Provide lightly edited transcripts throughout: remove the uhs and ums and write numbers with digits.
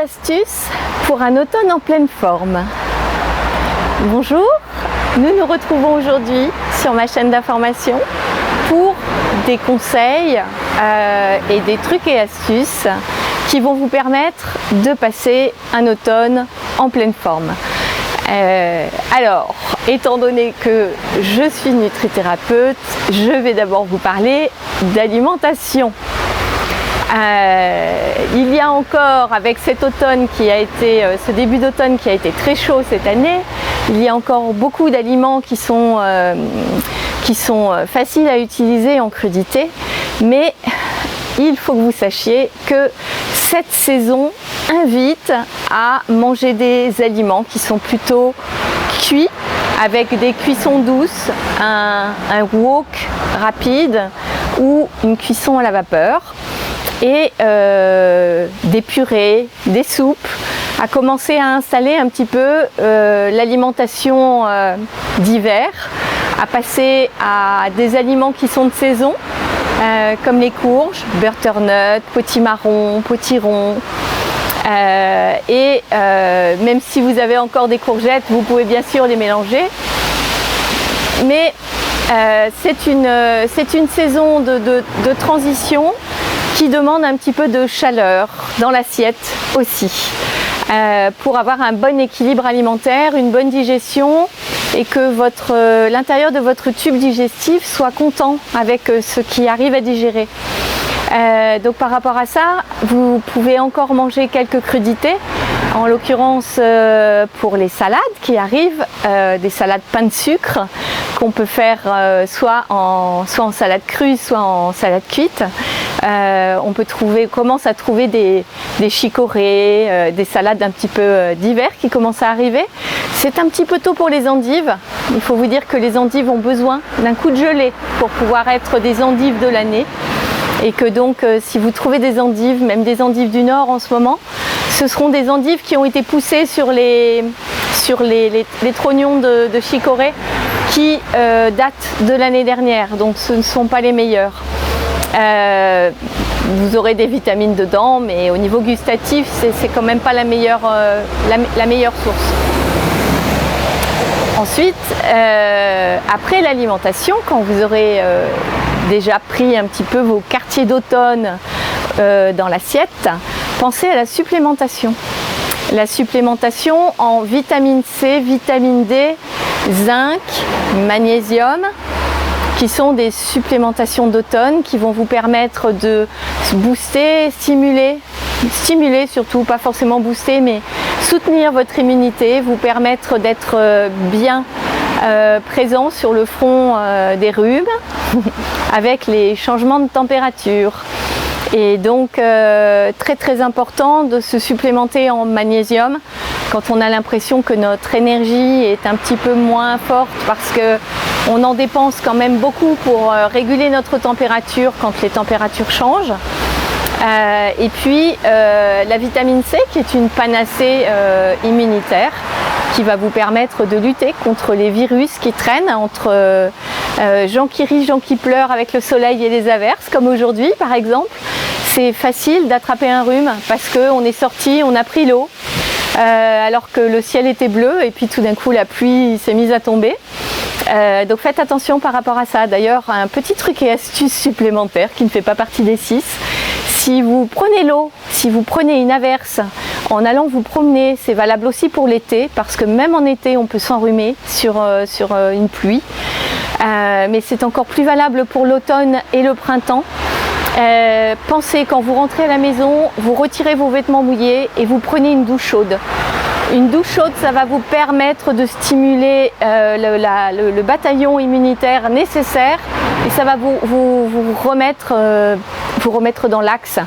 astuces pour un automne en pleine forme. Bonjour, nous nous retrouvons aujourd'hui sur ma chaîne d'information pour des conseils et des trucs et astuces qui vont vous permettre de passer un automne en pleine forme. Alors, étant donné que je suis nutrithérapeute, je vais d'abord vous parler d'alimentation. Il y a encore, avec cet automne qui a été, ce début d'automne qui a été très chaud cette année, il y a encore beaucoup d'aliments qui sont faciles à utiliser en crudité, mais il faut que vous sachiez que cette saison invite à manger des aliments qui sont plutôt cuits, avec des cuissons douces, un wok rapide ou une cuisson à la vapeur, et des purées, des soupes, à commencer à installer un petit peu l'alimentation d'hiver, à passer à des aliments qui sont de saison, comme les courges, butternut, potimarron, potiron. Même si vous avez encore des courgettes, vous pouvez bien sûr les mélanger. Mais c'est une saison de transition qui demande un petit peu de chaleur dans l'assiette aussi, pour avoir un bon équilibre alimentaire, une bonne digestion, et que l'intérieur de votre tube digestif soit content avec ce qui arrive à digérer. Donc par rapport à ça, vous pouvez encore manger quelques crudités, en l'occurrence pour les salades qui arrivent, des salades pain de sucre qu'on peut faire soit en salade crue, soit en salade cuite. On commence à trouver des chicorées, des salades un petit peu d'hiver qui commencent à arriver. C'est un petit peu tôt pour les endives. Il faut vous dire que les endives ont besoin d'un coup de gelée pour pouvoir être des endives de l'année. Et que donc si vous trouvez des endives, même des endives du Nord en ce moment, ce seront des endives qui ont été poussées sur les trognons de chicorée qui datent de l'année dernière, donc ce ne sont pas les meilleurs. Vous aurez des vitamines dedans, mais au niveau gustatif, c'est quand même pas la meilleure source. Ensuite, après l'alimentation, quand vous aurez déjà pris un petit peu vos quartiers d'automne dans l'assiette, pensez à la supplémentation. La supplémentation en vitamine C, vitamine D, zinc, magnésium, qui sont des supplémentations d'automne qui vont vous permettre de booster, stimuler surtout, pas forcément booster, mais soutenir votre immunité, vous permettre d'être bien présent sur le front des rhumes avec les changements de température. Et donc très très important de se supplémenter en magnésium quand on a l'impression que notre énergie est un petit peu moins forte, parce que on en dépense quand même beaucoup pour réguler notre température quand les températures changent. Et puis la vitamine C, qui est une panacée immunitaire, qui va vous permettre de lutter contre les virus qui traînent entre gens qui rient, gens qui pleurent avec le soleil et les averses, comme aujourd'hui par exemple. C'est facile d'attraper un rhume parce qu'on est sorti, on a pris l'eau, alors que le ciel était bleu, et puis tout d'un coup la pluie s'est mise à tomber. Donc faites attention par rapport à ça. D'ailleurs, un petit truc et astuce supplémentaire qui ne fait pas partie des 6. Si vous prenez l'eau, si vous prenez une averse en allant vous promener, c'est valable aussi pour l'été, parce que même en été on peut s'enrhumer sur une pluie. Mais c'est encore plus valable pour l'automne et le printemps. Pensez, quand vous rentrez à la maison, vous retirez vos vêtements mouillés et vous prenez une douche chaude. Une douche chaude, ça va vous permettre de stimuler le bataillon immunitaire nécessaire, et ça va vous remettre dans l'axe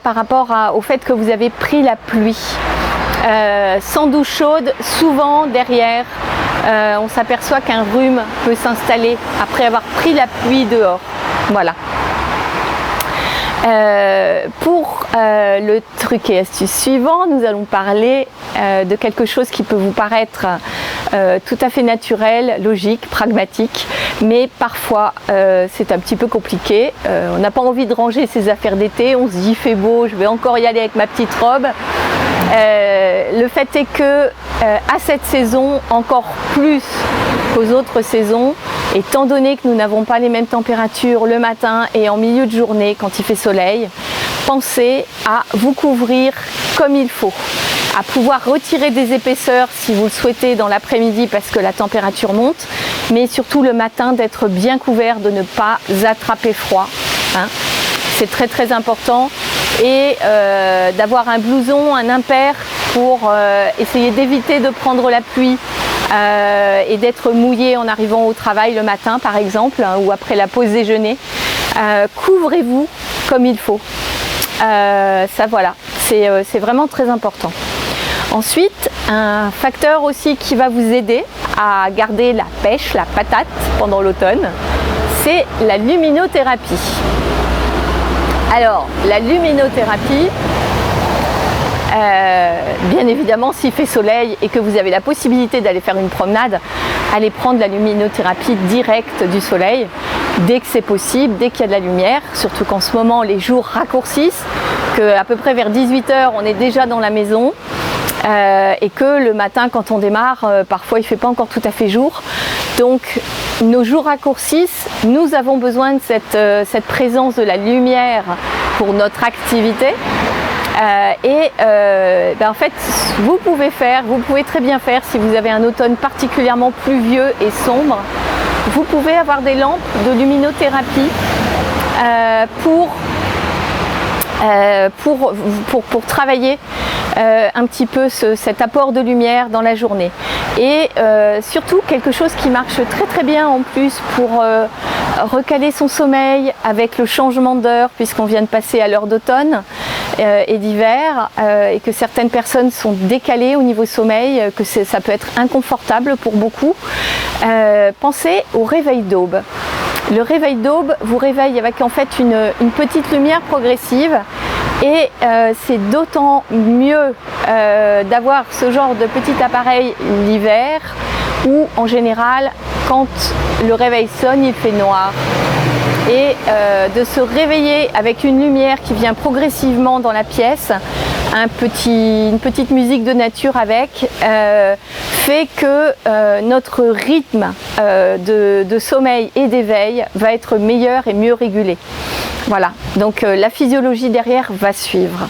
par rapport au fait que vous avez pris la pluie. Sans douche chaude, souvent derrière, on s'aperçoit qu'un rhume peut s'installer après avoir pris la pluie dehors. Voilà. Pour le truc et astuce suivant, nous allons parler de quelque chose qui peut vous paraître tout à fait naturel, logique, pragmatique, mais parfois c'est un petit peu compliqué. On n'a pas envie de ranger ses affaires d'été, on se dit il fait beau, je vais encore y aller avec ma petite robe. Le fait est que à cette saison, encore plus qu'aux autres saisons, étant donné que nous n'avons pas les mêmes températures le matin et en milieu de journée quand il fait soleil, pensez à vous couvrir comme il faut, à pouvoir retirer des épaisseurs si vous le souhaitez dans l'après-midi parce que la température monte, mais surtout le matin d'être bien couvert, de ne pas attraper froid. Hein. C'est très très important, et d'avoir un blouson, un impair pour essayer d'éviter de prendre la pluie et d'être mouillé en arrivant au travail le matin par exemple, hein, ou après la pause déjeuner. Couvrez-vous comme il faut. Ça voilà, c'est vraiment très important. Ensuite, un facteur aussi qui va vous aider à garder la pêche, la patate pendant l'automne, c'est la luminothérapie. Alors, la luminothérapie, bien évidemment, s'il fait soleil et que vous avez la possibilité d'aller faire une promenade, allez prendre la luminothérapie directe du soleil dès que c'est possible, dès qu'il y a de la lumière, surtout qu'en ce moment les jours raccourcissent, qu'à peu près vers 18 h on est déjà dans la maison. Et que le matin quand on démarre, parfois il ne fait pas encore tout à fait jour. Donc nos jours raccourcissent, nous avons besoin de cette présence de la lumière pour notre activité. En fait, vous pouvez très bien faire, si vous avez un automne particulièrement pluvieux et sombre, vous pouvez avoir des lampes de luminothérapie pour travailler un petit peu cet apport de lumière dans la journée. Et surtout quelque chose qui marche très très bien en plus pour recaler son sommeil avec le changement d'heure, puisqu'on vient de passer à l'heure d'automne et d'hiver, et que certaines personnes sont décalées au niveau sommeil, que ça peut être inconfortable pour beaucoup. Pensez au réveil d'aube. Le réveil d'aube vous réveille avec en fait une petite lumière progressive, et c'est d'autant mieux d'avoir ce genre de petit appareil l'hiver, où en général quand le réveil sonne il fait noir, et de se réveiller avec une lumière qui vient progressivement dans la pièce, une petite musique de nature avec, fait que notre rythme de sommeil et d'éveil va être meilleur et mieux régulé. Voilà, donc la physiologie derrière va suivre.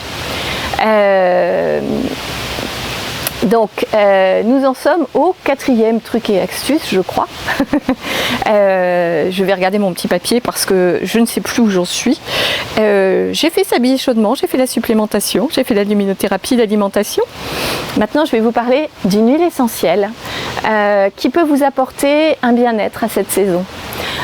Nous en sommes au 4e truc et astuce, je crois. Je vais regarder mon petit papier parce que je ne sais plus où j'en suis. J'ai fait s'habiller chaudement, j'ai fait la supplémentation, j'ai fait la luminothérapie, l'alimentation. Maintenant, je vais vous parler d'une huile essentielle qui peut vous apporter un bien-être à cette saison.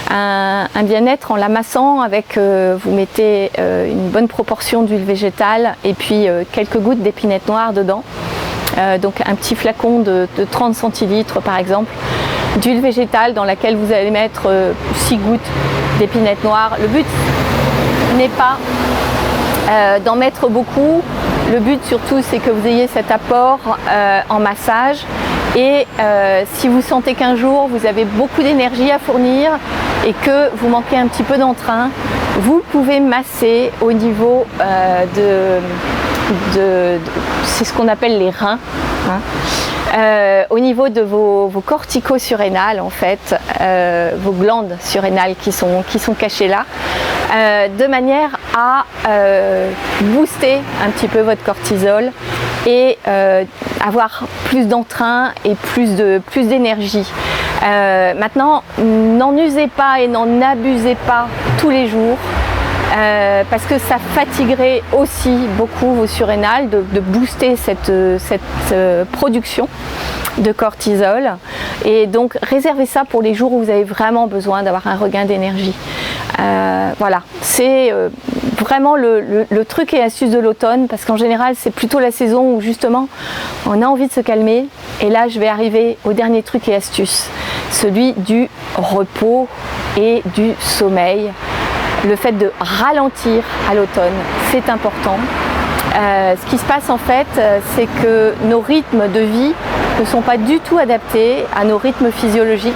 Un bien-être en l'amassant avec, vous mettez une bonne proportion d'huile végétale et puis quelques gouttes d'épinette noire dedans. Donc un petit flacon de 30 centilitres par exemple d'huile végétale dans laquelle vous allez mettre 6 gouttes d'épinette noire. Le but n'est pas d'en mettre beaucoup, le but surtout c'est que vous ayez cet apport en massage, et si vous sentez qu'un jour vous avez beaucoup d'énergie à fournir et que vous manquez un petit peu d'entrain, vous pouvez masser au niveau c'est ce qu'on appelle les reins, hein. Au niveau de vos cortico-surrénales en fait, vos glandes surrénales qui sont cachées là, de manière à booster un petit peu votre cortisol et avoir plus d'entrain et plus d'énergie. Maintenant, n'en usez pas et n'en abusez pas tous les jours. Parce que ça fatiguerait aussi beaucoup vos surrénales de booster cette production de cortisol, et donc réservez ça pour les jours où vous avez vraiment besoin d'avoir un regain d'énergie. Voilà, c'est vraiment le truc et astuce de l'automne, parce qu'en général c'est plutôt la saison où justement on a envie de se calmer, et là je vais arriver au dernier truc et astuce, celui du repos et du sommeil. Le fait de ralentir à l'automne, c'est important. Ce qui se passe en fait, c'est que nos rythmes de vie ne sont pas du tout adaptés à nos rythmes physiologiques.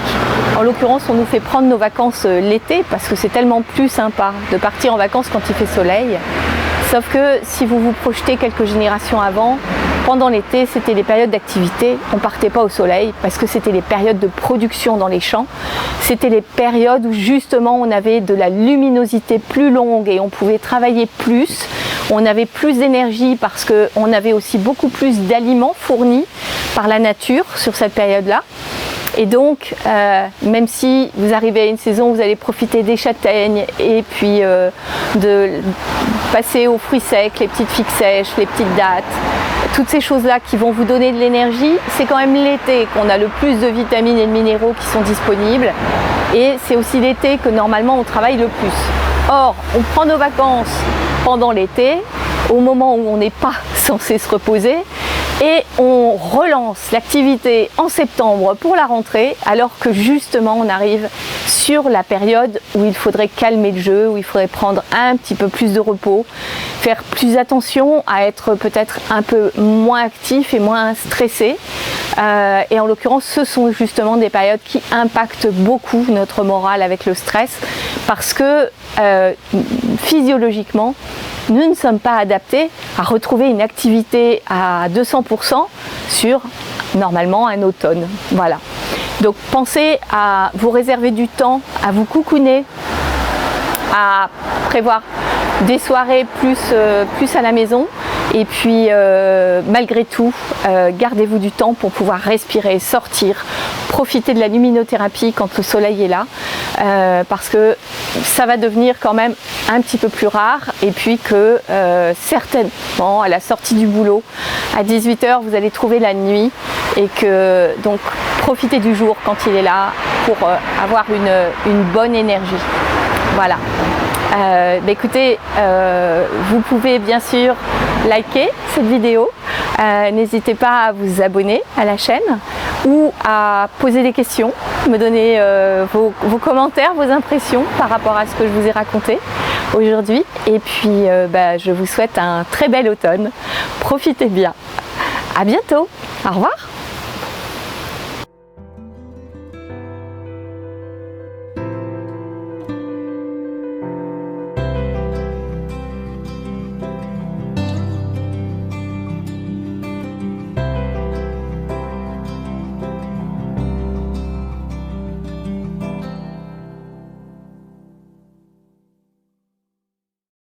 En l'occurrence, on nous fait prendre nos vacances l'été parce que c'est tellement plus sympa de partir en vacances quand il fait soleil. Sauf que si vous vous projetez quelques générations avant, Pendant l'été, c'était les périodes d'activité, on ne partait pas au soleil parce que c'était les périodes de production dans les champs. C'était les périodes où justement on avait de la luminosité plus longue et on pouvait travailler plus. On avait plus d'énergie parce qu'on avait aussi beaucoup plus d'aliments fournis par la nature sur cette période-là. Et donc, même si vous arrivez à une saison où vous allez profiter des châtaignes et puis de passer aux fruits secs, les petites figues sèches, les petites dattes, toutes ces choses-là qui vont vous donner de l'énergie, c'est quand même l'été qu'on a le plus de vitamines et de minéraux qui sont disponibles. Et c'est aussi l'été que normalement on travaille le plus. Or, on prend nos vacances pendant l'été, au moment où on n'est pas censé se reposer, et on relance l'activité en septembre pour la rentrée, alors que justement on arrive sur la période où il faudrait calmer le jeu, où il faudrait prendre un petit peu plus de repos, faire plus attention à être peut-être un peu moins actif et moins stressé. Et en l'occurrence, ce sont justement des périodes qui impactent beaucoup notre morale avec le stress, parce que physiologiquement, nous ne sommes pas adaptés à retrouver une activité à 200% sur normalement un automne. Voilà. Donc pensez à vous réserver du temps, à vous coucouner, à prévoir des soirées plus à la maison. Et puis malgré tout, gardez-vous du temps pour pouvoir respirer, sortir, profiter de la luminothérapie quand le soleil est là, parce que ça va devenir quand même un petit peu plus rare, et puis que certainement à la sortie du boulot, à 18 h, vous allez trouver la nuit, et que donc profitez du jour quand il est là pour avoir une bonne énergie. Voilà. Écoutez, vous pouvez bien sûr liker cette vidéo, n'hésitez pas à vous abonner à la chaîne ou à poser des questions, me donner vos commentaires, vos impressions par rapport à ce que je vous ai raconté aujourd'hui, et puis je vous souhaite un très bel automne, profitez bien, à bientôt, au revoir.